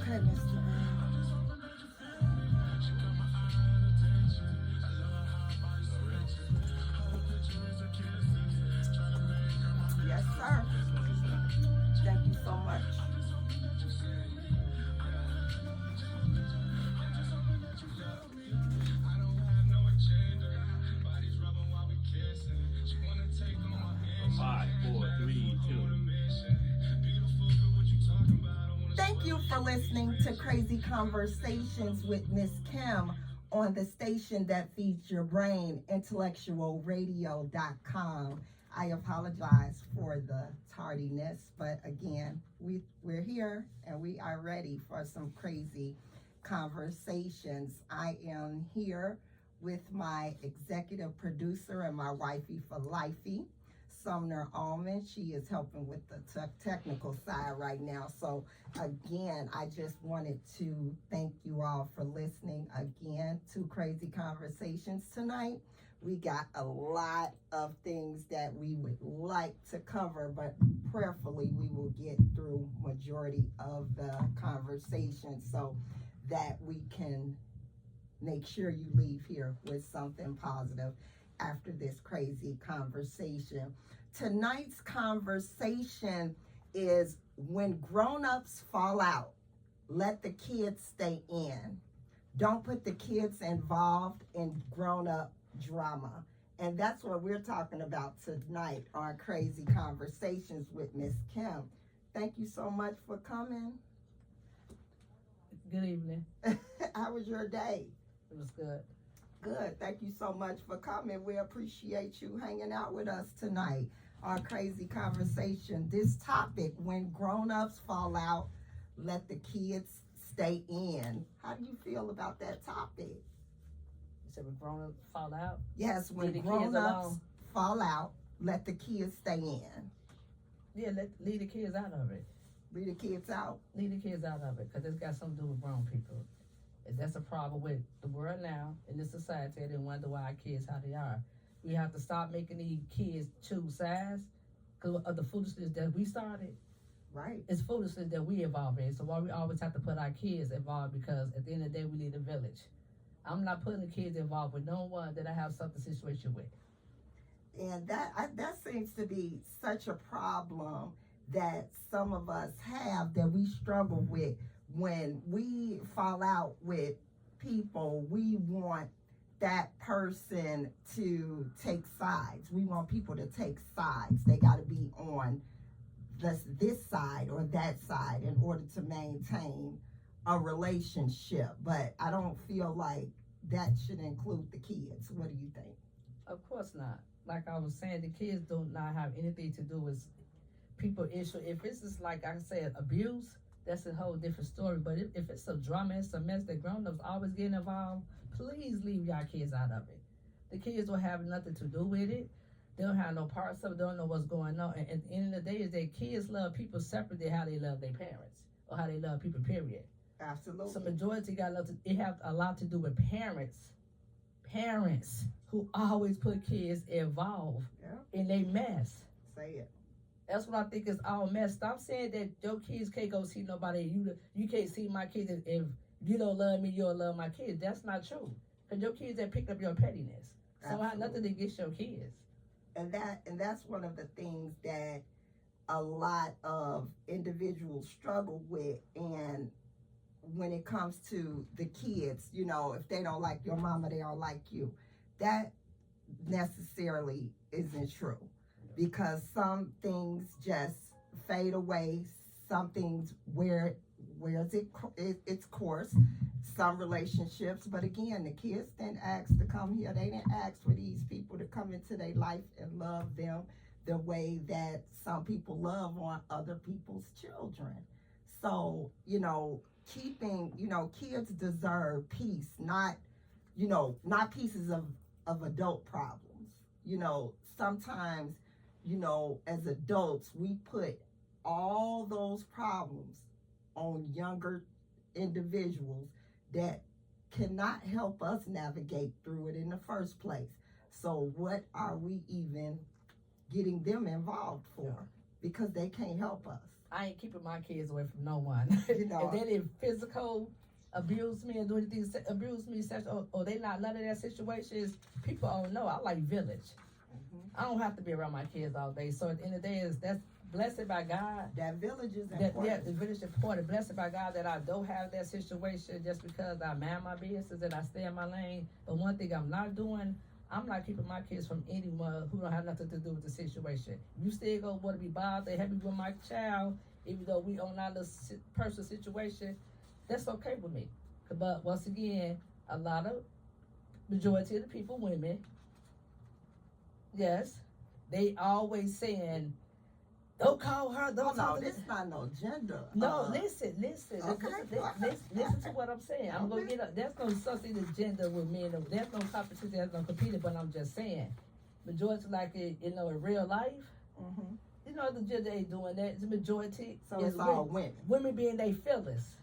Okay, Mr. Yes, sir. Thank you so much. Five, four, three, two. Thank you for listening to Crazy Conversations with Miss Kim on the station that feeds your brain, intellectualradio.com. I apologize for the tardiness, but again, we're here and we are ready for some crazy conversations. I am here with my executive producer and my wifey for lifey, Sumner Allman. She is helping with the technical side right now. So again, I just wanted to thank you all for listening again to Crazy Conversations tonight. We got a lot of things that we would like to cover, but prayerfully we will get through majority of the conversation so that we can make sure you leave here with something positive after this crazy conversation. Tonight's conversation is when grown-ups fall out, let the kids stay in. Don't put the kids involved in grown-up drama. And that's what we're talking about tonight on Crazy Conversations with Miss Kim. Thank you so much for coming. Good evening. How was your day? It was good. Good. Thank you so much for coming. We appreciate you hanging out with us tonight. Our crazy conversation. This topic, when grown-ups fall out, let the kids stay in. How do you feel about that topic? You said when grown-ups fall out? Yes, when Leave the kids grown-ups alone. fall out, let the kids stay in. Yeah, leave the kids out of it. Leave the kids out. Leave the kids out of it, because it's got something to do with grown people. And that's a problem with the world now, in this society, and wonder why our kids how they are. We have to stop making these kids choose sides because of the foolishness that we started. Right. It's foolishness that we involved in. So why we always have to put our kids involved, because at the end of the day, we need a village. I'm not putting the kids involved with no one that I have something situation with. And that seems to be such a problem that some of us have, that we struggle with. When we fall out with people, we want that person to take sides. We want people to take sides. They got to be on this side or that side in order to maintain a relationship. But I don't feel like that should include the kids. What do you think? Of course not. Like I was saying, the kids do not have anything to do with people issue. If it's just like I said, abuse, that's a whole different story. But if it's a drama, it's a mess that grown-ups always get involved, please leave y'all kids out of it. The kids don't have nothing to do with it. They don't have no parts of it. They don't know what's going on. And at the end of the day, is that kids love people separate than how they love their parents or how they love people, period. Absolutely. So majority got it have a lot to do with parents who always put kids involved in their mess. Say it. That's what I think is all mess. Stop saying that your kids can't go see nobody. You can't see my kids. If you don't love me, you don't love my kids. That's not true. Because your kids have picked up your pettiness. So I have nothing against your kids. And that's one of the things that a lot of individuals struggle with. And when it comes to the kids, if they don't like your mama, they don't like you. That necessarily isn't true, because some things just fade away. Some things wears its course. Some relationships, but again, the kids didn't ask to come here. They didn't ask for these people to come into their life and love them the way that some people love on other people's children. So, keeping, kids deserve peace, not pieces of adult problems. Sometimes, as adults, we put all those problems on younger individuals that cannot help us navigate through it in the first place. So what are we even getting them involved for? Because they can't help us. I ain't keeping my kids away from no one. You know. If they didn't physical abuse me and do anything abuse me, sexual, or they not none of that situations, people don't know. I like village. Mhm. I don't have to be around my kids all day. So at the end of the day, that's blessed by God. That village is That, important. yeah, the village is important. Blessed by God that I don't have that situation just because I mind my business and I stay in my lane. But one thing I'm not doing, I'm not keeping my kids from anyone who don't have nothing to do with the situation. You still gonna want to be bothered, happy with my child, even though we on our little personal situation, that's okay with me. But once again, a lot of majority of the people, women, yes, they always saying, don't call her, Oh don't no, talk to this is not no gender. no, listen. okay. Listen to what I'm saying. I'm gonna Okay. get up. There's no such thing as gender with men. There's no competition. There's no competing. But I'm just saying, majority like it, in real life, Mhm. the gender ain't doing that. The majority So is it's all women. women being their feelings.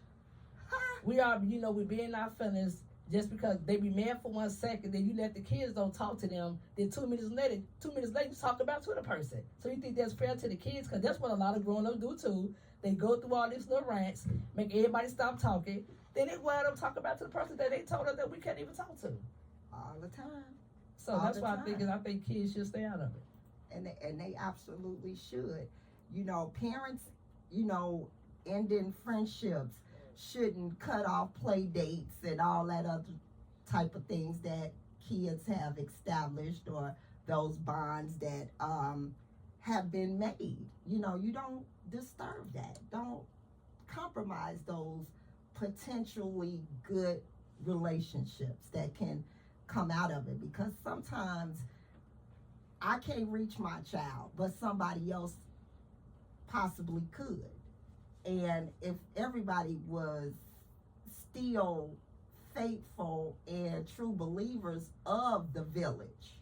We are, we being our feelings. Just because they be mad for 1 second, then you let the kids don't talk to them. Then 2 minutes later, you talk about to the person. So you think that's fair to the kids? Because that's what a lot of grown-ups do too. They go through all these little rants, make everybody stop talking. Then they go out and talk about to the person that they told us that we can't even talk to. All the time. So All that's the why time. I think kids should stay out of it. And they absolutely should. Parents, ending friendships shouldn't cut off play dates and all that other type of things that kids have established, or those bonds that have been made. You don't disturb that. Don't compromise those potentially good relationships that can come out of it, because sometimes I can't reach my child, but somebody else possibly could. And if everybody was still faithful and true believers of the village,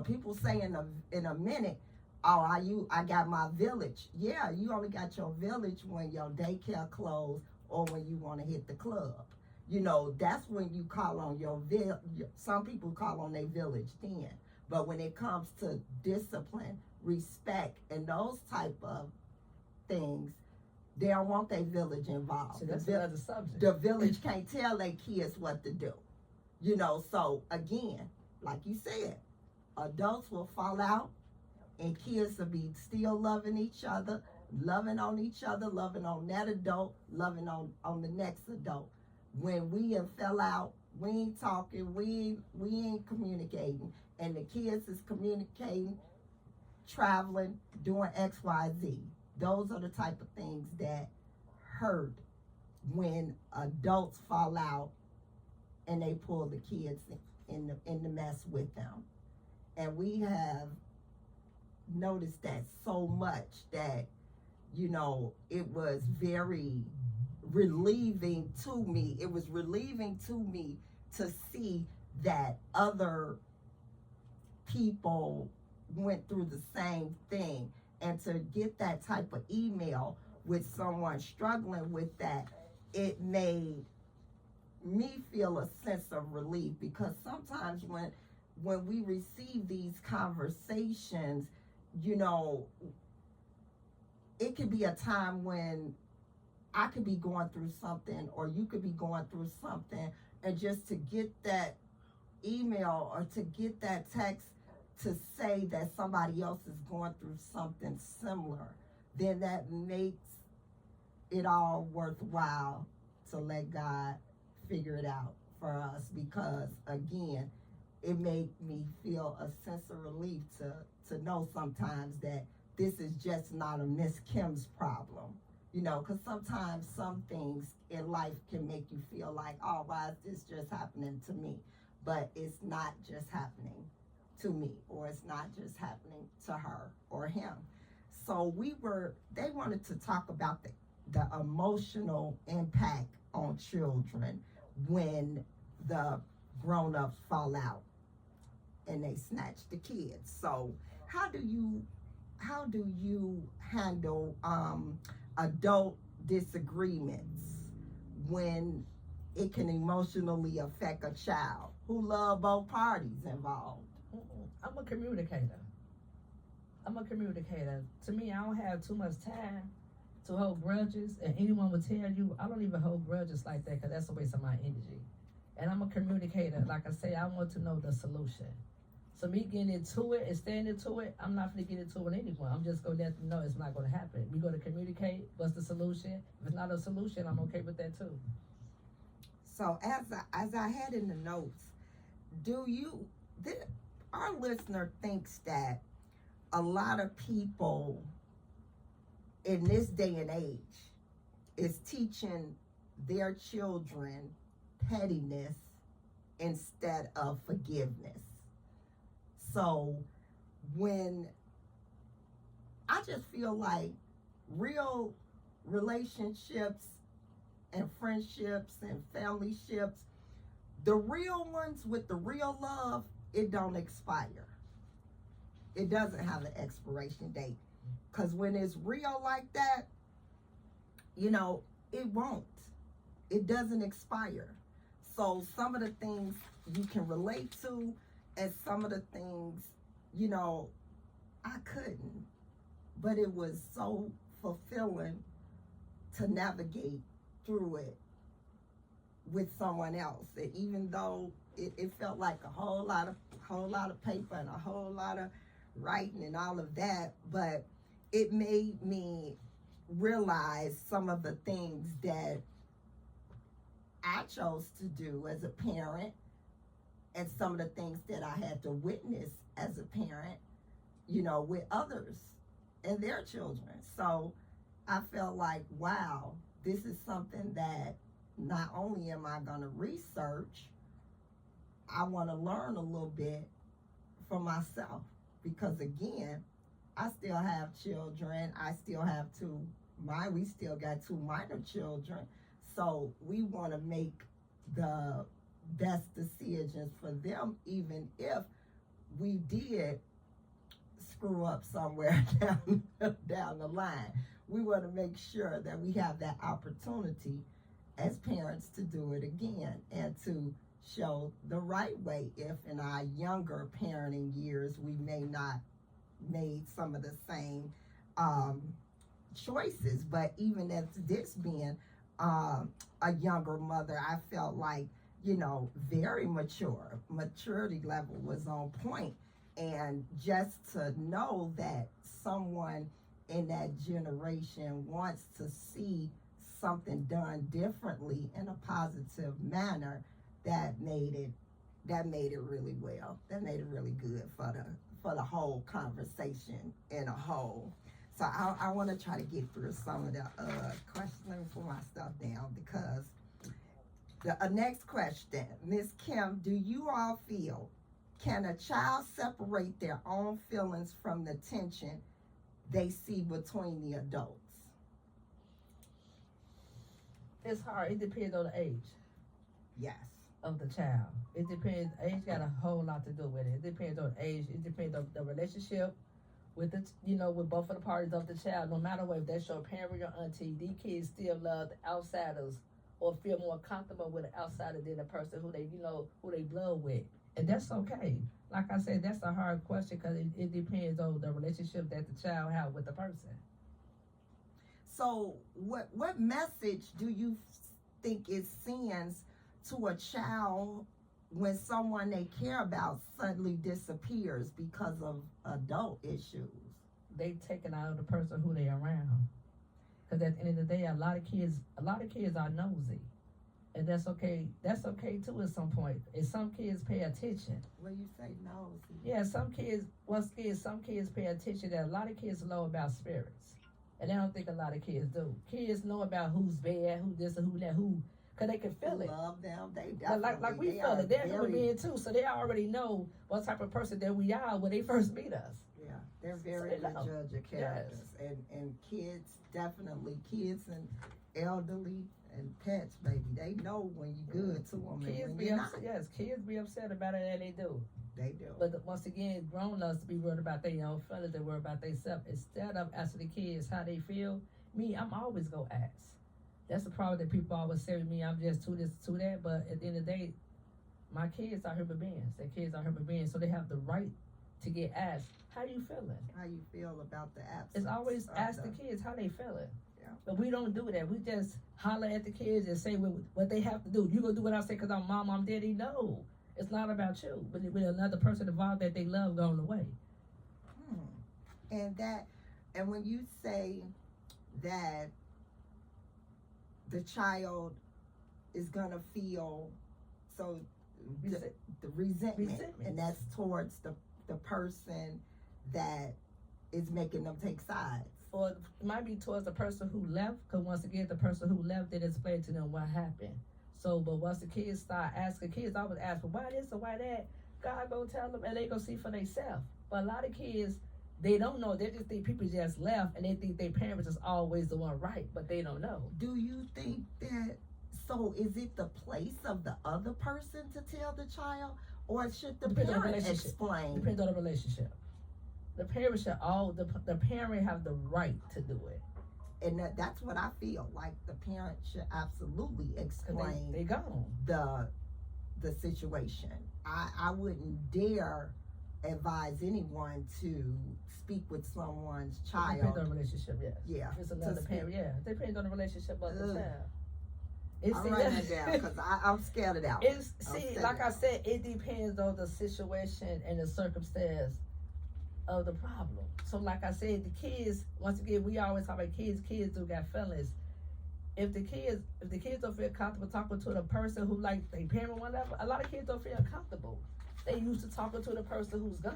people say in a minute, oh, I got my village. Yeah, you only got your village when your daycare closed or when you want to hit the club. That's when you call on some people call on their village then. But when it comes to discipline, respect, and those type of things, they don't want their village involved. So that's another subject. The village can't tell their kids what to do. So again, like you said, adults will fall out and kids will be still loving each other, loving on each other, loving on that adult, loving on the next adult. When we have fell out, we ain't talking, we ain't communicating, and the kids is communicating, traveling, doing X, Y, Z. Those are the type of things that hurt when adults fall out and they pull the kids in the mess with them. And we have noticed that so much that, it was very relieving to me. It was relieving to me to see that other people went through the same thing, and to get that type of email with someone struggling with that, it made me feel a sense of relief, because sometimes when we receive these conversations, it could be a time when I could be going through something, or you could be going through something, and just to get that email or to get that text to say that somebody else is going through something similar, then that makes it all worthwhile to let God figure it out for us, because again, it made me feel a sense of relief to know sometimes that this is just not a Miss Kim's problem. Because sometimes some things in life can make you feel like, oh, why is this just happening to me? But it's not just happening to me, or it's not just happening to her or him. So they wanted to talk about the emotional impact on children when the grown-ups fall out and they snatch the kids. So how do you handle adult disagreements when it can emotionally affect a child who love both parties involved? I'm a communicator. To me, I don't have too much time to hold grudges, and anyone will tell you, I don't even hold grudges like that because that's a waste of my energy. And I'm a communicator. Like I say, I want to know the solution. So me getting into it and staying into it, I'm not going to get into it with anyone. I'm just going to let them know it's not going to happen. We're going to communicate. What's the solution? If it's not a solution, I'm okay with that too. So as I had in the notes, our listener thinks that a lot of people in this day and age is teaching their children pettiness instead of forgiveness. So when I just feel like real relationships and friendships and family ships, the real ones with the real love, it don't expire. It doesn't have an expiration date. Because when it's real like that, it won't. It doesn't expire. So some of the things you can relate to, and some of the things, I couldn't. But it was so fulfilling to navigate through it with someone else. And even though it felt like a whole lot of paper and a whole lot of writing and all of that, but it made me realize some of the things that I chose to do as a parent, and some of the things that I had to witness as a parent, with others and their children. So I felt like, wow, this is something that not only am I going to research, I want to learn a little bit for myself. Because again, I still have children. We still got 2 minor children. So we want to make the best decisions for them, even if we did screw up somewhere down the line. We want to make sure that we have that opportunity as parents to do it again and to show the right way if in our younger parenting years we may not made some of the same choices. But even as this being a younger mother, I felt like, very mature. Maturity level was on point. And just to know that someone in that generation wants to see something done differently in a positive manner, that made it really well. That made it really good for the whole conversation in a whole. So I want to try to get through some of the questions. Let me put my stuff down because the next question, Ms. Kim, do you all feel, can a child separate their own feelings from the tension they see between the adults? It's hard. It depends on the age. Yes. Of the child. It depends. Age got a whole lot to do with it. It depends on age. It depends on the relationship with with both of the parties of the child. No matter what, if that's your parent or your auntie, these kids still love the outsiders or feel more comfortable with an outsider than a person who they blood with, and that's okay. Like I said, that's a hard question because it depends on the relationship that the child have with the person. So, what message do you think it sends to a child when someone they care about suddenly disappears because of adult issues? They taken out of the person who they around. Because at the end of the day, a lot of kids are nosy, and that's okay. That's okay too at some point. And some kids pay attention. When you say nosy, yeah, some kids pay attention. That a lot of kids know about spirits, and I don't think a lot of kids do. Kids know about who's bad, who this and who that, who. Cause they can feel it. Love them. They definitely. Like we feel it. They're human beings too, so they already know what type of person that we are when they first meet us. Yeah, they're very good judge of characters, yes. and kids definitely, kids and elderly and pets, baby. They know when you're good to them. Kids and be when upset. Yes, kids be upset about it, and they do. They do. But once again, grown-ups be worried about their own feelings. They worry about themselves instead of asking the kids how they feel. Me, I'm always gonna ask. That's the problem that people always say with me. I'm just to this, to that. But at the end of the day, my kids are human beings. Their kids are human beings, so they have the right to get asked, "How you feeling?" How you feel about the absence? It's always ask the kids how they feeling. But we don't do that. We just holler at the kids and say what they have to do. You gonna do what I say because I'm mom, I'm daddy? No, it's not about you. But with another person involved that they love going away. And when you say that the child is gonna feel the resentment, and that's towards the person that is making them take sides. Or it might be towards the person who left, because once again, the person who left didn't explain to them what happened. So, but once the kids start asking, kids always ask, well, why this or why that? God go tell them, and they go see for themselves. But a lot of kids, they don't know. They just think people just left, and they think their parents is always the one right, but they don't know. Do you think that, so is it the place of the other person to tell the child, or should the parent explain? Depends on the relationship. The parent should the parent have the right to do it. And that's what I feel like. The parent should absolutely explain they gone. the situation. I wouldn't dare advise anyone to speak with someone's child. It depends on the relationship, yes. Yeah. If it's another parent, yeah. It depends on the relationship of the child. I'm writing that down because I'm scared of that one. Like I said, it depends on the situation and the circumstance of the problem. So like I said, the kids, once again, we always talk about kids do got feelings. If the kids don't feel comfortable talking to the person who like their parent or whatever, a lot of kids don't feel comfortable. They used to talking to the person who's gone.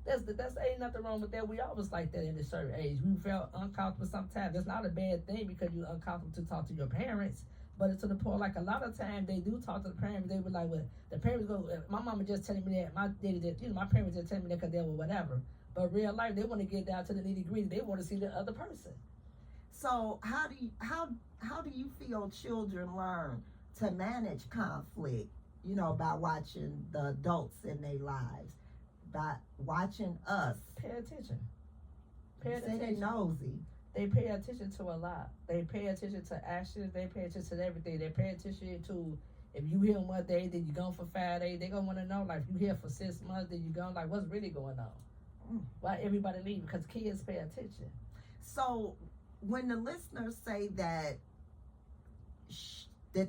That's ain't nothing wrong with that. We always like that in a certain age. We felt uncomfortable sometimes. It's not a bad thing because you're uncomfortable to talk to your parents. But it's to the point, like a lot of times they do talk to the parents. They were like, well, the parents go, my mama just telling me that, my daddy just, my parents just telling me that because they were whatever. But real life, they want to get down to the nitty gritty. They want to see the other person. So how do you feel children learn to manage conflict? By watching the adults in their lives, by watching us. Pay attention. They nosy. They pay attention to a lot. They pay attention to actions. They pay attention to everything. They pay attention to, if you here 1 day, then you gone for 5 days. They gonna want to know, like, if you here for 6 months, then you gone, like, what's really going on? Why everybody leave? Because kids pay attention. So when the listeners say that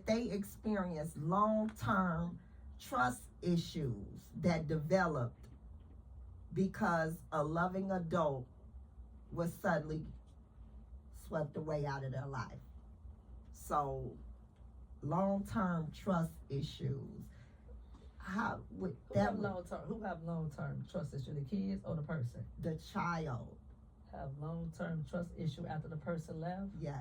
they experience long-term trust issues that developed because a loving adult was suddenly swept away out of their life. So long-term trust issues. Who have long-term trust issues? The kids or the person? The child have long-term trust issue after the person left? Yes.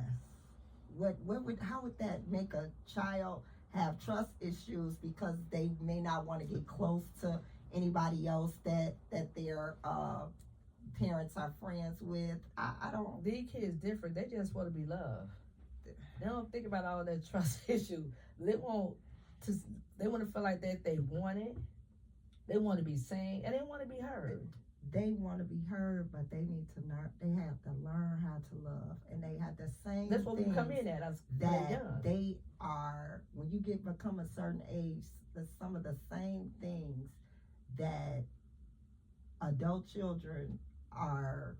How would that make a child have trust issues because they may not want to get close to anybody else that their parents are friends with? I don't. These kids different. They just want to be loved. They don't think about all that trust issue. They want to feel like that they want it. They want to be seen and they want to be heard. They want to be heard, but they need to learn. They have to learn how to love, and they have the same. That's what we come in at. That they are when you become a certain age. Some of the same things that adult children are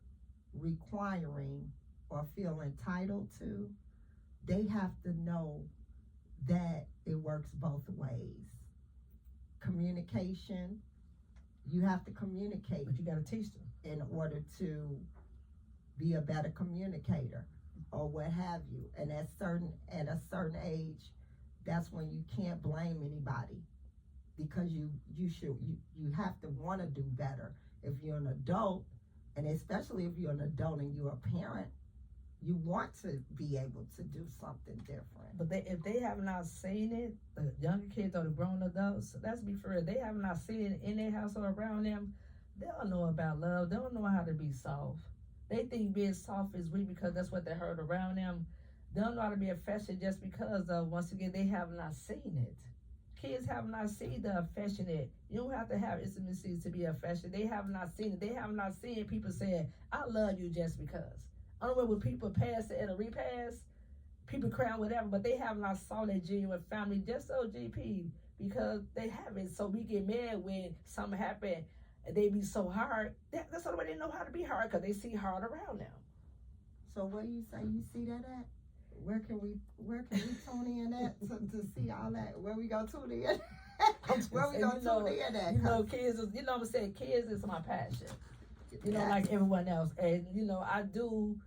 requiring or feel entitled to. They have to know that it works both ways. Communication. You have to communicate. But you got to teach them. In order to be a better communicator or what have you. And at a certain age, that's when you can't blame anybody because you have to want to do better. If you're an adult, and especially if you're an adult and you're a parent, you want to be able to do something different. But if they have not seen it, the younger kids or the grown adults, let's be fair, they have not seen it in their household around them, they don't know about love. They don't know how to be soft. They think being soft is weak because that's what they heard around them. They don't know how to be affectionate just because, once again, they have not seen it. Kids have not seen the affectionate. You don't have to have intimacy to be affectionate. They have not seen it. They have not seen people saying, I love you just because. I don't know when people pass it at a repass, people crying, whatever, but they have not saw that genuine family just so GP because they haven't. So we get mad when something happen and they be so hard. That's the way they know how to be hard because they see hard around them. So where you say you see that at? Where can we tune in at to see all that? Where we go tune in? Where we go tune in at? You know, kids is, you know what I'm saying? Kids is my passion. You know, Yes. like everyone else. And, you know, I do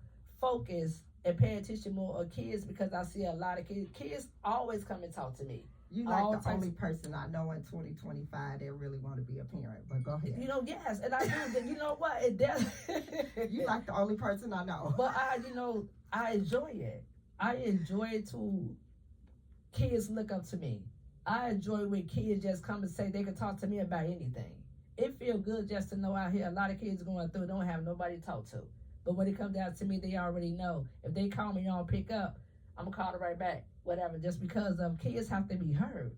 focus and pay attention more on kids because I see a lot of kids. Kids always come and talk to me. You all like the types only of- person I know in 2025 that really want to be a parent. But go ahead. You know, yes. And I do, but you know what? It does. You like the only person I know. But I enjoy it. I enjoy it to kids look up to me. I enjoy when kids just come and say they can talk to me about anything. It feels good just to know out here a lot of kids going through don't have nobody to talk to. But when it comes down to me, they already know. If they call me, y'all pick up, I'm gonna call it right back. Whatever. Just because kids have to be heard.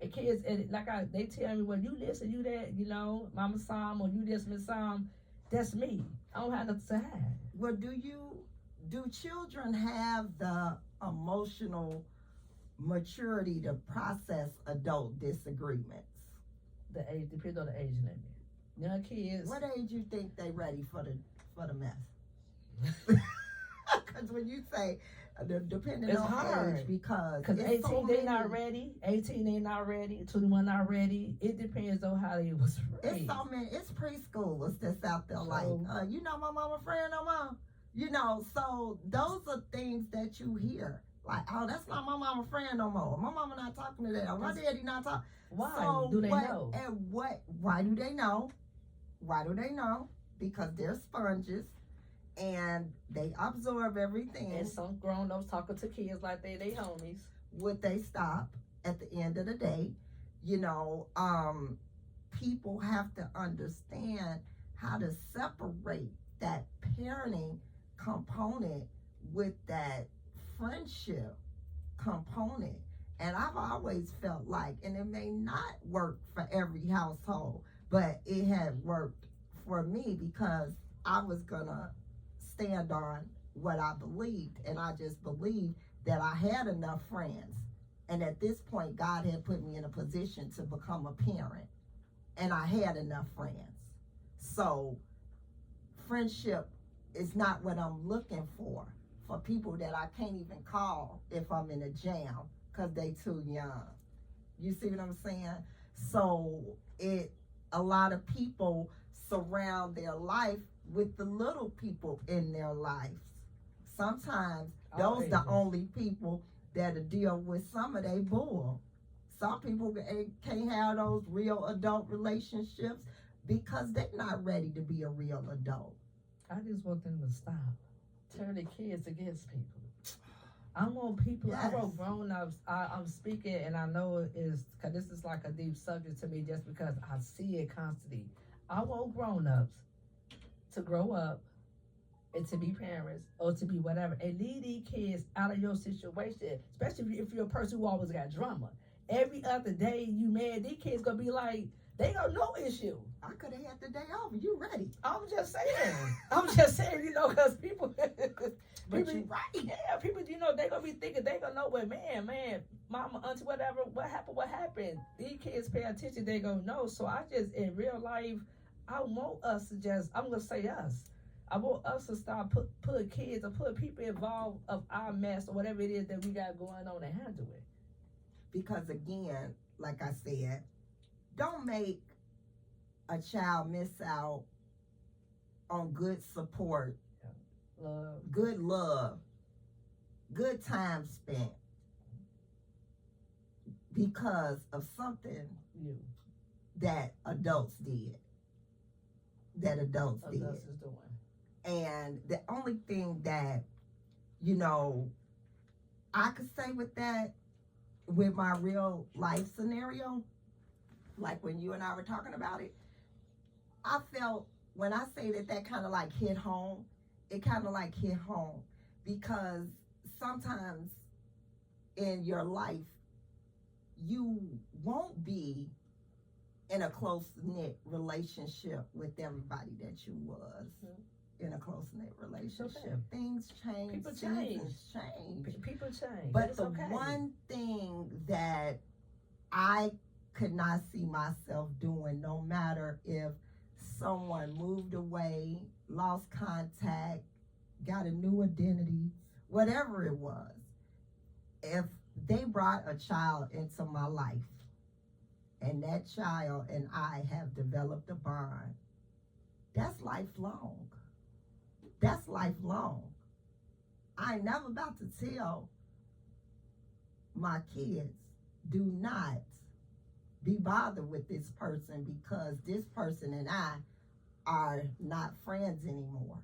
And kids, and they tell me, well, you this and you that, you know, Mama Sam, or you this, Miss Sam. That's me. I don't have nothing to hide. Well, do children have the emotional maturity to process adult disagreements? The age depends on the age limit. Young kids. What age you think they ready for the mess? Because when you say depending It's on hard. age, because 18 so they many- not ready. 18 they not ready. 21 not ready. It depends on how they was It's raised. so many. It's preschoolers that's out there like, So- you know, my mama friend, no mom. You know, so those are things that you hear. Like, oh, that's not my mama friend no more. My mama not talking to that. Or my daddy not talking. Why So do they what, know? And why do they know? Why do they know? Because they're sponges and they absorb everything. And some grown ups talking to kids like they homies. Would they stop at the end of the day? You know, people have to understand how to separate that parenting component with that friendship component. And I've always felt like, and it may not work for every household, but it had worked for me because I was gonna stand on what I believed, and I just believed that I had enough friends. And at this point, God had put me in a position to become a parent, and I had enough friends. So friendship is not what I'm looking for people that I can't even call if I'm in a jam because they too young. You see what I'm saying? So a lot of people surround their life with the little people in their lives. Sometimes those the only people that'll deal with some of their bull. Some people can't have those real adult relationships because they're not ready to be a real adult. I just want them to stop turning kids against people. I want people, I Yes. want grown ups. I'm speaking, and I know it is, because this is like a deep subject to me just because I see it constantly. I want grown ups to grow up and to be parents or to be whatever and lead these kids out of your situation, especially if you're a person who always got drama. Every other day you mad, these kids gonna be like, they got no issue. I could have had the day off. You ready? I'm just saying, you know, because people, But people, you right. yeah, people, you know, they gonna be thinking, they gonna know what, man, mama, auntie, whatever, what happened. These kids pay attention, they gonna know. So I just, in real life, I want us to just, I'm gonna say us. I want us to start put kids or put people involved of our mess or whatever it is that we got going on and handle it. Because again, like I said, don't make a child miss out on good support, Love. good love, good time spent because of something You. that adults did. Us is doing. And the only thing that, you know, I could say with that, with my real life scenario, like when you and I were talking about it, I felt when I say that kind of like hit home, it kind of like hit home because sometimes in your life, you won't be in a close-knit relationship with everybody that you was in a close-knit relationship. okay. Things change, People seasons change. People change. But It's the okay. one thing that I could not see myself doing, no matter if someone moved away, lost contact, got a new identity, whatever it was, if they brought a child into my life and that child and I have developed a bond, that's lifelong. That's lifelong. I ain't never about to tell my kids, do not be bothered with this person because this person and I are not friends anymore.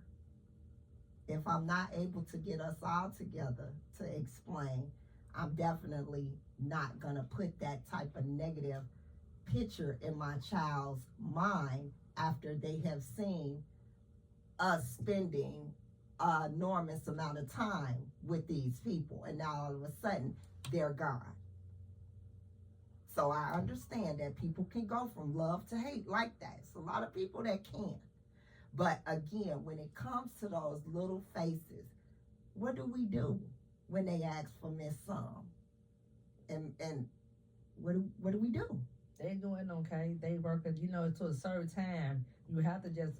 If I'm not able to get us all together to explain, I'm definitely not gonna put that type of negative picture in my child's mind after they have seen us spending an enormous amount of time with these people, and now all of a sudden they're gone. So I understand that people can go from love to hate like that. It's a lot of people that can. But again, when it comes to those little faces, what do we do when they ask for Miss Some? And what do we do? They doing okay. They working, to a certain time. You have to just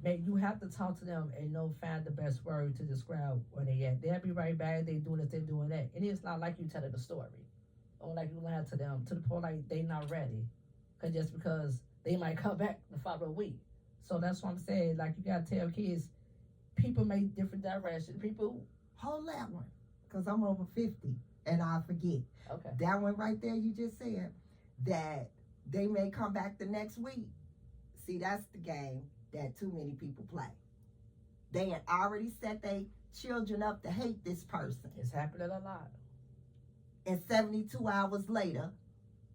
you have to talk to them and find the best word to describe where they at. They'll be right back. They doing this, they doing that. And it's not like you telling the story. Or like you lie to them to the point like they not ready. Just because they might come back the following week. So that's what I'm saying. Like, you gotta tell kids, people make different directions. People hold that one, because I'm over 50 and I forget. Okay. That one right there you just said, that they may come back the next week. See, that's the game that too many people play. They had already set their children up to hate this person. It's happening a lot. And 72 hours later,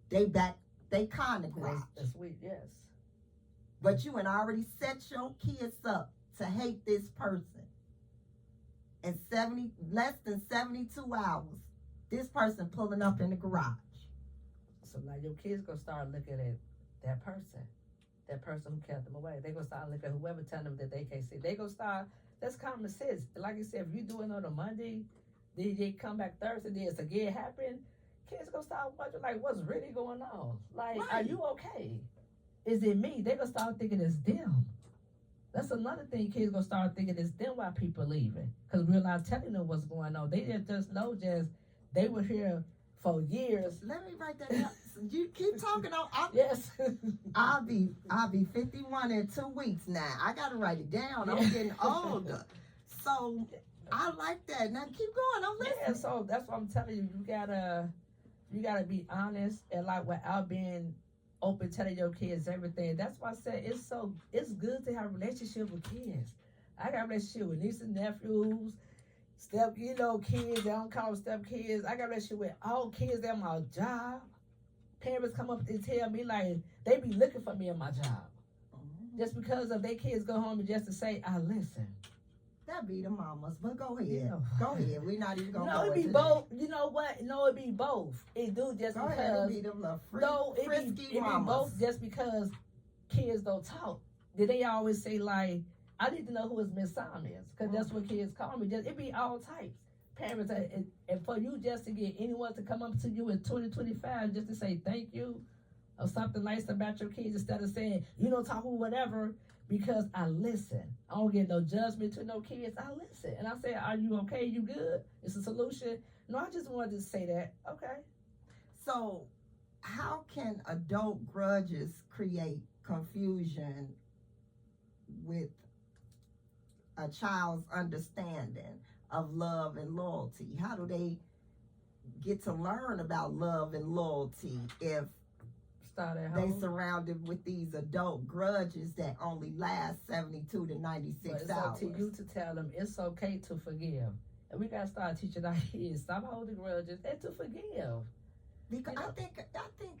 they back they kind of garage. That's sweet, yes. But you had already set your kids up to hate this person. In less than 72 hours, this person pulling up in the garage. So now your kids gonna start looking at that person who kept them away. They gonna start looking at whoever telling them that they can't see. They gonna start, that's common sense. Like you said, if you do it on a Monday, then they come back Thursday, then it's again happen, kids gonna start wondering, like, what's really going on? Like, Right. Are you okay? Is it me? They gonna start thinking it's them. That's another thing, kids gonna start thinking it's them why people leaving. Because we're not telling them what's going on. They didn't just know they were here for years. Let me write that down. You keep talking on. Yes. I'll be 51 in 2 weeks now. I gotta write it down. I'm getting older. So I like that. Now keep going. I'm listening. Yeah, so that's what I'm telling you. You gotta be honest and like without being open, telling your kids everything. That's why I said it's good to have a relationship with kids. I got a relationship with nieces and nephews, kids. I don't call them step kids. I got a relationship with all kids at my job. Parents come up and tell me like they be looking for me in my job. Just because of their kids go home and just to say, I listen. That be the mamas, but go ahead. Yeah. Go ahead. We're not even gonna No, go it be into both. You know what? No, it be both. It do just that. Go because. ahead. It be them little frisky it mamas. be both just because kids don't talk. Then they always say like, I need to know who his Miss Sam is, because that's what kids call me. It be all types. Parents, and for you just to get anyone to come up to you in 2025 just to say thank you or something nice about your kids instead of saying, you don't talk or whatever, because I listen. I don't get no judgment to no kids. I listen. And I say, are you okay? You good? It's a solution? No, I just wanted to say that. Okay. So how can adult grudges create confusion with a child's understanding of love and loyalty? How do they get to learn about love and loyalty if Start at they home. surrounded with these adult grudges that only last 72 to 96 But it's hours? up to you to tell them it's okay to forgive. And we gotta start teaching our kids, stop holding grudges and to forgive. Because You know? I think,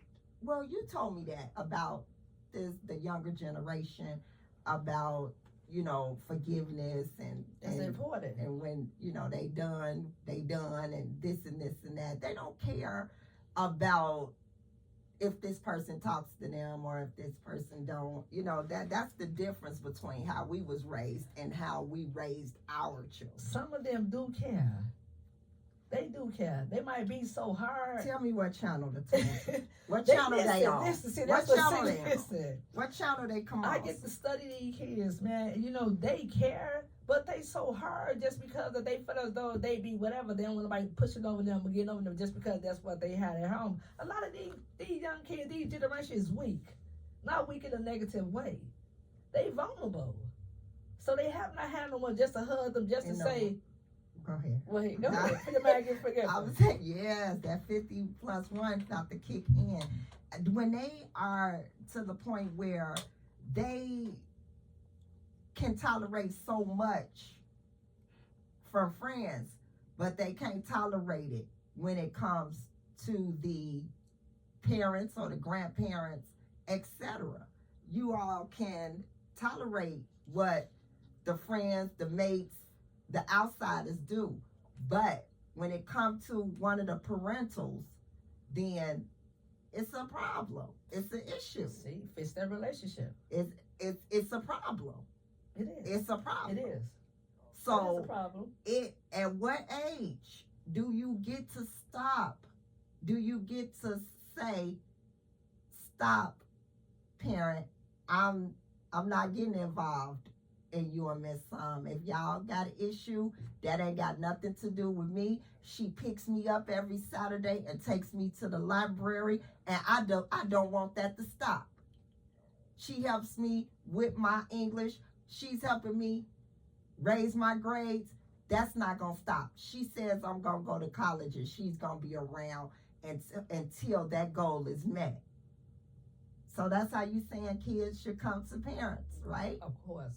well, you told me that about the younger generation, about, forgiveness It's important. and when, they done, and this and this and that. They don't care about if this person talks to them or if this person don't. That's the difference between how we was raised and how we raised our children. Some of them do care. They do care. They might be so hard. Tell me what channel to turn. What channel they on? Listen, see, What that's channel they on? listen. What channel they come on? I get to study these kids, man. They care, But they so hard just because that they feel as though they be whatever. They don't want nobody pushing over them or getting over them just because that's what they had at home. A lot of these young kids, these generation is weak. Not weak in a negative way. They vulnerable. So they have not had no one just to hug them, just to say, go ahead. Wait, go ahead. Put your man get forget. I was saying, yes, that 50 plus one about to kick in. When they are to the point where they can tolerate so much from friends, but they can't tolerate it when it comes to the parents or the grandparents, etc. You all can tolerate what the friends, the mates, the outsiders do, but when it comes to one of the parentals, then it's a problem. It's an issue. See, fix that relationship. It's a problem. It is. It's a problem. It is. So It's a problem. At what age do you get to stop? Do you get to say, stop, parent, I'm not getting involved in you and Miss If y'all got an issue, that ain't got nothing to do with me. She picks me up every Saturday and takes me to the library, and I don't want that to stop. She helps me with my English. She's helping me raise my grades. That's not gonna stop. She says I'm gonna go to college and she's gonna be around until that goal is met. So that's how you saying kids should come to parents, right? Of course.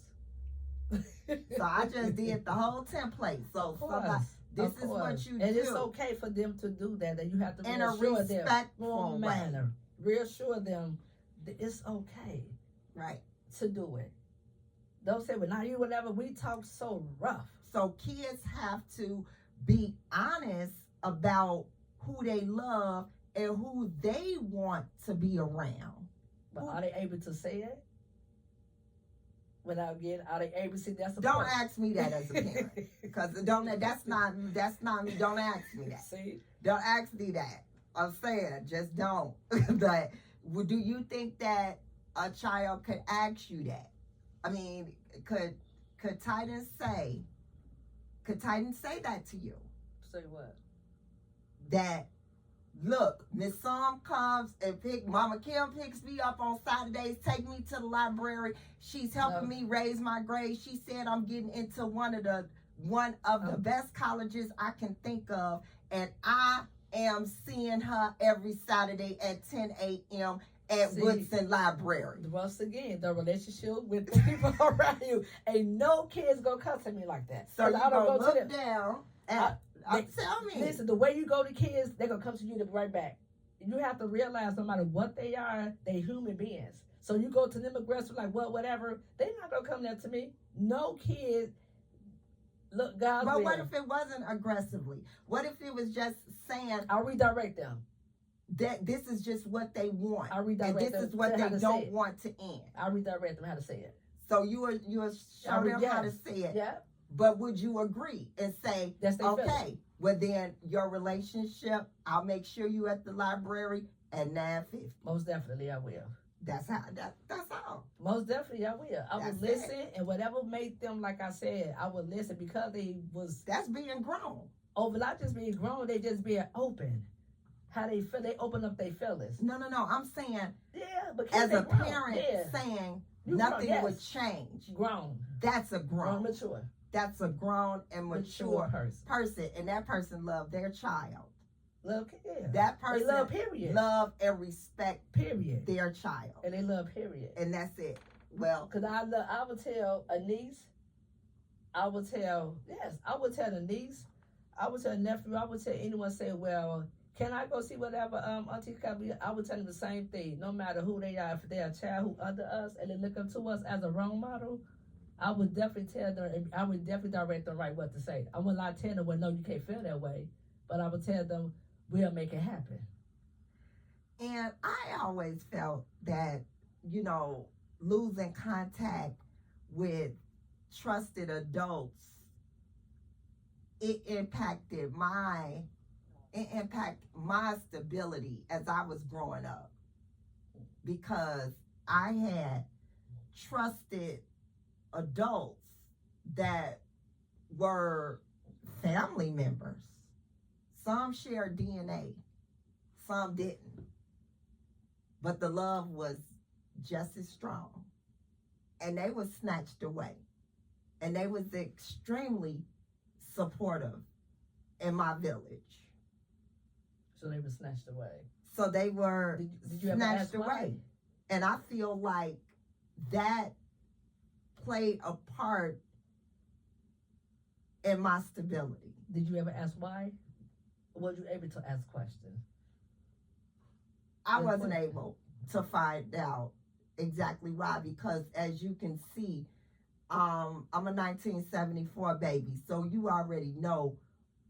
So I just did the whole template. So Of course. somebody, this Of is what course. you and do it's okay for them to do that. That you have to in a reassure them respectful in way. manner. Reassure them that it's okay Right. to do it. Don't say, well, now you whatever. We talk so rough. So kids have to be honest about who they love and who they want to be around. But are they able to say it? Without getting, are they able to say that's a Don't point? ask me that as a parent, because that's not me. Don't ask me that. See? Don't ask me that. I'm saying, just don't. But do you think that a child could ask you that? I mean, could Titan say that to you? Say what? That, look, Miss Som comes and Mama Kim picks me up on Saturdays, take me to the library. She's helping me raise my grades. She said I'm getting into one of the best colleges I can think of, and I am seeing her every Saturday at 10 a.m. at Woodson Library. Once again, the relationship with the people around you. Ain't no kids gonna come to me like that. So you I don't gonna go look to them. down and tell me. Listen, the way you go to kids, they're gonna come to you right back. You have to realize no matter what they are, they human beings. So you go to them aggressive, like whatever, they're not gonna come there to me. No kid. Look, God. But what if it wasn't aggressively? What if it was just saying, I'll redirect them. that this is just what they want, I'll and redirect this them is what to how they to don't say it. want to end? I'll redirect them how to say it. So you are show them how to say it. Yeah. But would you agree and say, That's their feeling. okay, well then your relationship, I'll make sure you at the library at 9:50. Most definitely, I will. That's how. That's all. Most definitely, I will. I That's would listen, and whatever made them, like I said, I would listen because they was That's being grown. over. Not just being grown, they just being open. How they feel, they open up their feelings. No. I'm saying, Yeah, but as kids, a they grown. parent, Yeah. saying You nothing grown, would yes. change. Grown, That's a grown, grown. mature, That's a grown and mature person. person, and that person loved their child. Love, yeah. That They person love, period. love and respect Period. their child, And they love, period. and that's it. Well, Cause I would tell a niece, I would tell the niece, I would tell a nephew, I would tell anyone say, well, can I go see whatever Auntie Cubby? I would tell them the same thing, no matter who they are, if they're a child who under us and they look up to us as a role model, I would definitely tell them, I would definitely direct them right what to say. I would not tell them, well, no, you can't feel that way, but I would tell them, we'll make it happen. and I always felt that, losing contact with trusted adults, it impacted my stability as I was growing up, because I had trusted adults that were family members. Some shared DNA, some didn't. But the love was just as strong. And they were snatched away. And they was extremely supportive in my village. So they were snatched away. So they were Did you ever snatched ask away. why? And I feel like that played a part in my stability. Did you ever ask why? Or were you able to ask questions? I Good wasn't question. able to find out exactly why, because as you can see, I'm a 1974 baby, so you already know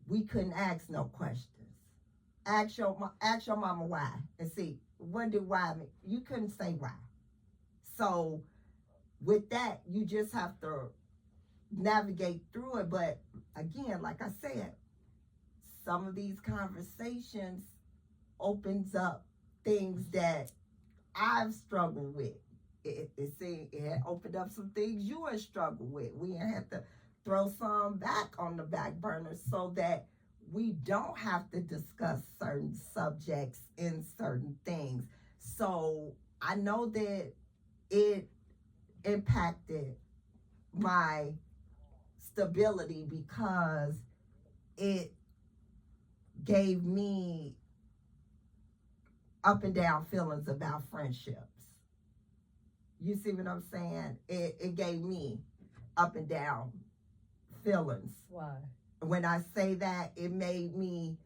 we couldn't ask no questions. Ask your mama why and see what did why mean. You couldn't say why. So with that, you just have to navigate through it. But again, like I said, some of these conversations opens up things that I've struggled with. It had opened up some things you had struggled with. We had to throw some back on the back burner so that we don't have to discuss certain subjects and certain things. So I know that it impacted my stability because it gave me up and down feelings about friendships. You see what I'm saying? It gave me up and down feelings. Why? When I say that, it made me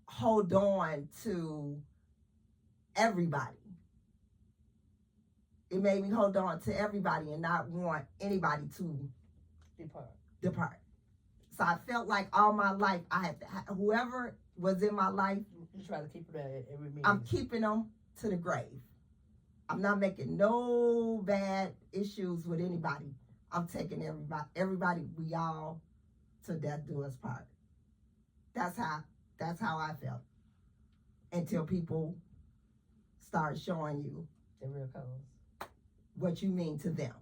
hold on to everybody. It made me hold on to everybody and not want anybody to depart. So I felt like all my life, I had to, whoever was in my life, You try to keep it at every meeting. I'm keeping them to the grave. I'm not making no bad issues with anybody. I'm taking everybody, we all to death do us part. That's how I felt. Until people start showing you the real colors. what you mean to them.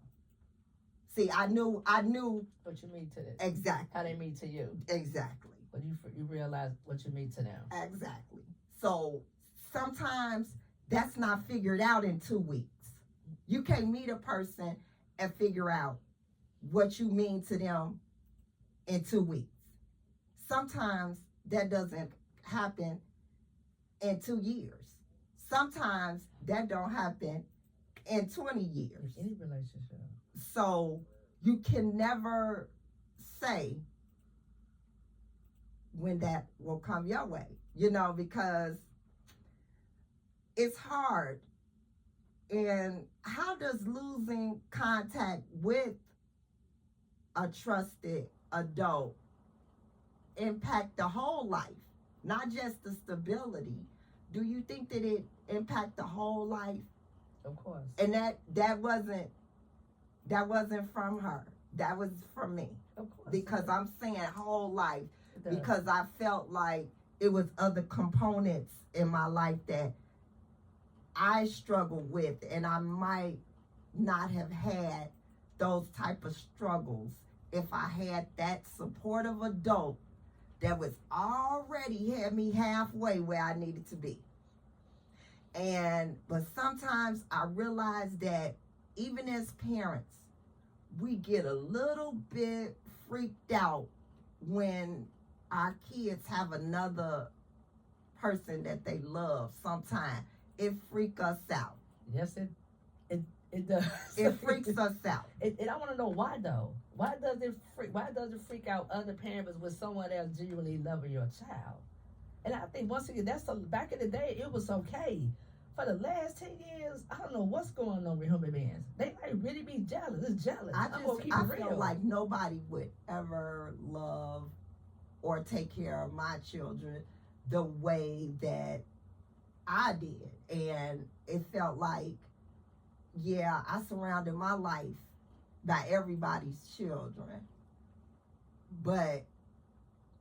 See, I knew What you mean to them. exactly. How they mean to you. Exactly. But you realize what you mean to them. Exactly. So sometimes that's not figured out in 2 weeks. You can't meet a person and figure out what you mean to them in 2 weeks. Sometimes that doesn't happen in 2 years. Sometimes that don't happen in 20 years. Any relationship. So you can never say when that will come your way, because it's hard. And how does losing contact with a trusted adult impact the whole life, not just the stability? Do you think that it impact the whole life? Of course. And that wasn't from her. That was from me. Of course. Because I'm saying whole life. It does. Because I felt like it was other components in my life that I struggled with, and I might not have had those type of struggles if I had that supportive adult that was already had me halfway where I needed to be. But sometimes I realize that even as parents, we get a little bit freaked out when our kids have another person that they love. Sometimes it freaks us out. Yes, it does. It freaks us out. And I want to know why though. Why does it freak out other parents with someone else genuinely loving your child? And I think once again, back in the day, it was okay. For the last 10 years, I don't know what's going on with human beings. They might really be jealous. It's jealous. I real. feel like nobody would ever love or take care of my children the way that I did. And it felt like, yeah, I surrounded my life by everybody's children. But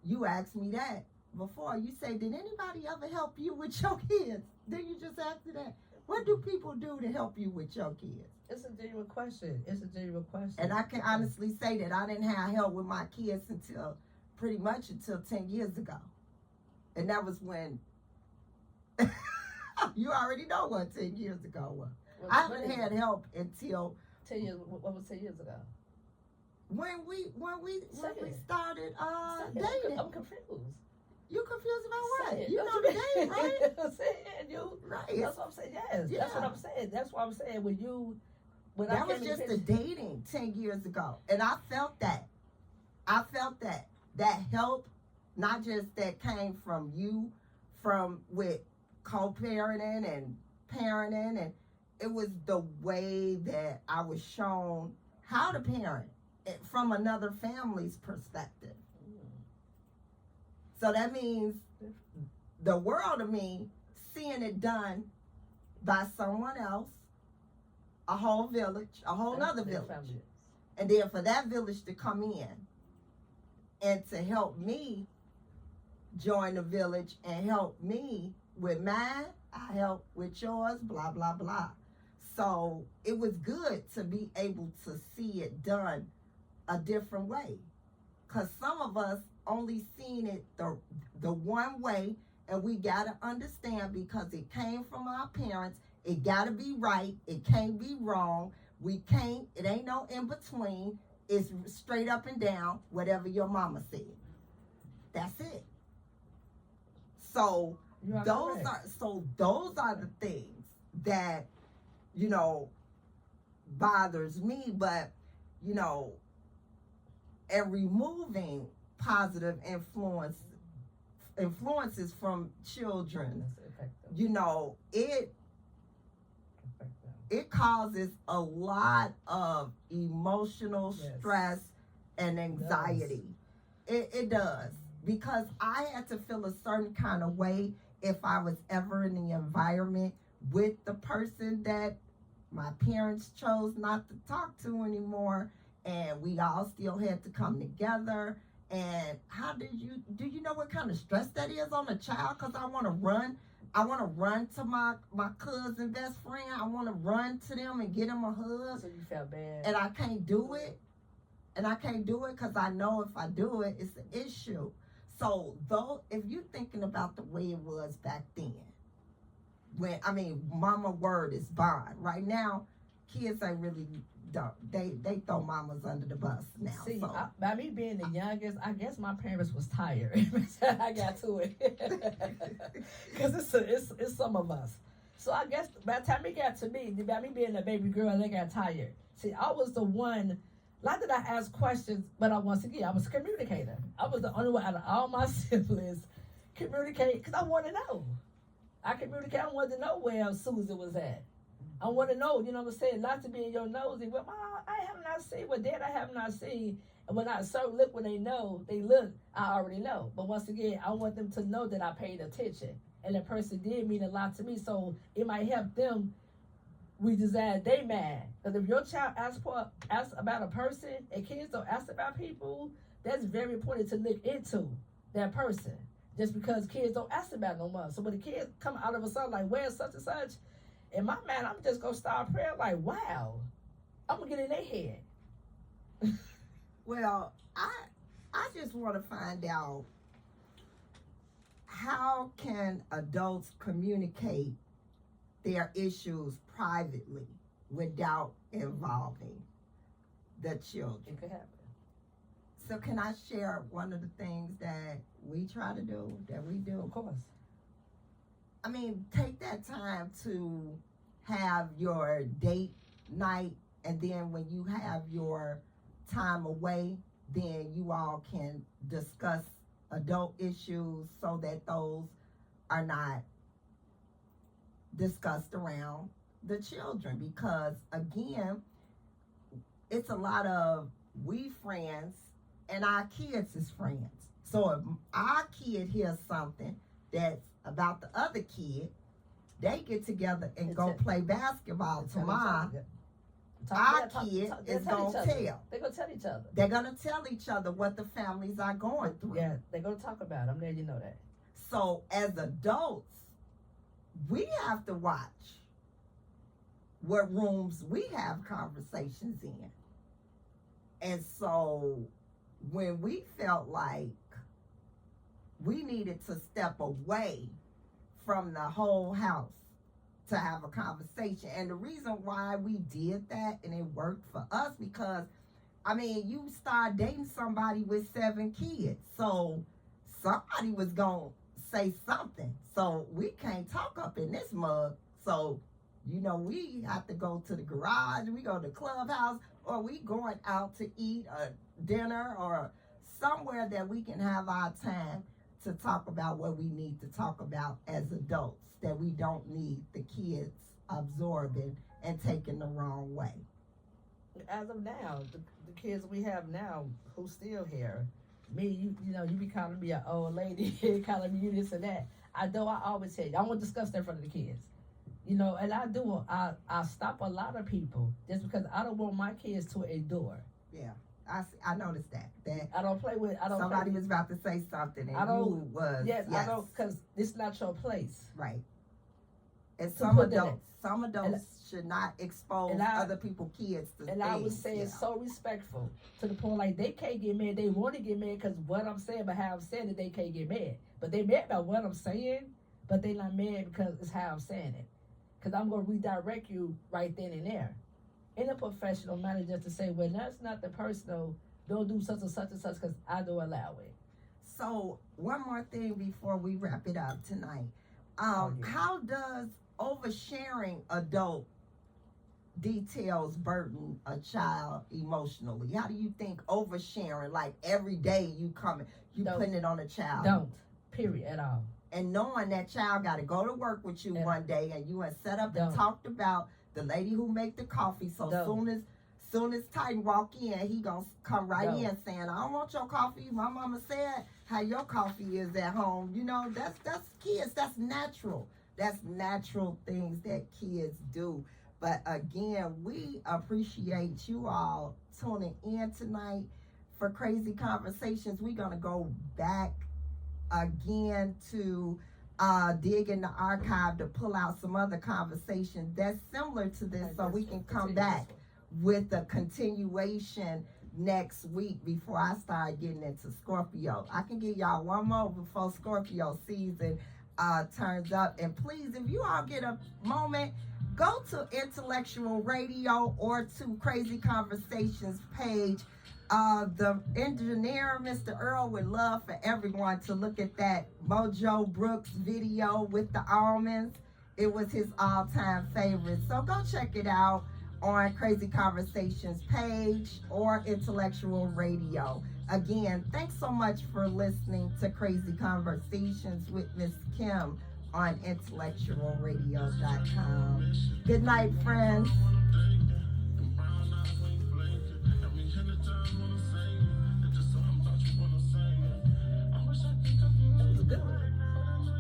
you asked me that before. You say, did anybody ever help you with your kids? Did you just ask me that? What do people do to help you with your kids? It's a genuine question. It's a genuine question. And I can honestly say that I didn't have help with my kids until pretty much until 10 years ago. And that was when you already know what 10 years ago was. I haven't had help until 10 years. What was 10 years ago? when we Say it. started Say it. dating. I'm confused. You confused about Say what? it. You Don't know the date, right? Say it, you. Right. That's what I'm saying. Yes, that's what Yeah. I'm saying. That's what I'm saying. When That I was came just in the dating 10 years ago. And I felt that. That help, not just that came from you, from with co-parenting and parenting, and it was the way that I was shown how to parent it from another family's perspective. So that means the world of me seeing it done by someone else, a whole village, a whole other village. Family. And then for that village to come in and to help me join the village and help me with mine, I help with yours, blah, blah, blah. So it was good to be able to see it done a different way. Because some of us only seen it the one way, and we got to understand because it came from our parents, it got to be right, it can't be wrong. It ain't no in between. It's straight up and down, whatever your mama said. That's it. So You are those correct. are the things that, bothers me, but, and removing positive influences from children, That's effective. Effective. it causes a lot of emotional Yes. stress and anxiety. It does. Because I had to feel a certain kind of way if I was ever in the environment with the person that my parents chose not to talk to anymore, and we all still had to come together. And do you know what kind of stress that is on a child? Because I want to run to my cousin best friend. I want to run to them and get them a hug. So you felt bad. And I can't do it. And I can't do it because I know if I do it, it's an issue. So if you're thinking about the way it was back then, mama word is bond. Right now, kids ain't really don't. They throw mamas under the bus now. See, so. by me being the youngest, I guess my parents was tired. I got to it because it's some of us. So I guess by the time it got to me, by me being a baby girl, they got tired. See, I was the one. Not that I asked questions, but I was a communicator. I was the only one out of all my siblings communicate because I want to know. I communicate. I wanted to know where Susan was at. I want to know, you know what I'm saying? Not to be in your nosy. Well, Mom, I have not seen. Well, Dad, I have not seen. And when I look when they look, I already know. But once again, I want them to know that I paid attention. And that person did mean a lot to me. So it might help them redesign their mind. Because if your child asks about a person, and kids don't ask about people, that's very important to look into that person. Just because kids don't ask about no more. So when the kids come out of a sudden like, where's such and such? In my mind, I'm just going to start praying like, wow, I'm going to get in their head. Well, I just want to find out, how can adults communicate their issues privately without involving the children? It could happen. So can I share one of the things that we try to do, that we do? Of course. Take that time to have your date night, and then when you have your time away, then you all can discuss adult issues so that those are not discussed around the children. Because again, it's a lot of we friends and our kids is friends. So if our kid hears something that's about the other kid, they get together and go play basketball tomorrow. Our kid is going to tell. They're going to tell each other. They're going to tell each other what the families are going through. Yeah, they're going to talk about it. I'm letting you know that. So as adults, we have to watch what rooms we have conversations in. And so when we felt like we needed to step away from the whole house to have a conversation, and the reason why we did that and it worked for us, because I mean, you start dating somebody with 7 kids, so somebody was gonna say something. So we can't talk up in this mug. So, you know, we have to go to the garage, we go to the clubhouse, or we going out to eat a dinner or somewhere that we can have our time to talk about what we need to talk about as adults, that we don't need the kids absorbing and taking the wrong way. As of now, the kids we have now who's still here, me, you know, you be calling me an old lady, calling me you this and that. I always say, I won't discuss that in front of the kids. You know, and I stop a lot of people just because I don't want my kids to endure. Yeah, I noticed that I don't play with. Somebody was about to say something, and I don't. you was Yes, I don't, because it's not your place. right. And To some put that adults should not expose other people's kids to And things. I would say it's so respectful to the point like they can't get mad. They want to get mad because what I'm saying, but how I'm saying it, they can't get mad. But they mad about what I'm saying, but they not mad because it's how I'm saying it. Because I'm going to redirect you right then and there. In a professional manner, just to say, well, that's not the personal, don't do such and such and such because I don't allow it. So one more thing before we wrap it up tonight. Yeah. How does oversharing adult details burden a child emotionally? How do you think oversharing, like every day you putting it on a child? Don't, period, at all. And knowing that child got to go to work with you one day, and you had set up and talked about the lady who make the coffee. So soon as Titan walk in, he gonna come right in saying, "I don't want your coffee. My mama said how your coffee is at home." You know, that's kids. That's natural. That's natural things that kids do. But again, we appreciate you all tuning in tonight for Crazy Conversations. We're gonna go back again to dig in the archive to pull out some other conversations that's similar to this, so we can come back with a continuation next week before I start getting into Scorpio. I can give y'all one more before Scorpio season turns up. And please, if you all get a moment, go to Intellectual Radio or to Crazy Conversations page. The engineer, Mr. Earl, would love for everyone to look at that Mojo Brooks video with the almonds. It was his all-time favorite. So go check it out on Crazy Conversations page or Intellectual Radio. Again, thanks so much for listening to Crazy Conversations with Miss Kim on intellectualradio.com. Good night, friends.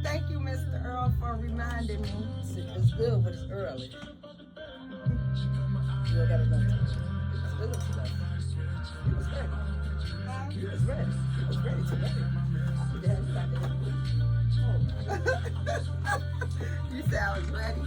Thank you, Mr. Earl, for reminding me. It's good, but it's early. You don't got enough time. It's good enough. You was ready. You was ready. You was ready today. I'll be there back in the week. You said I was ready.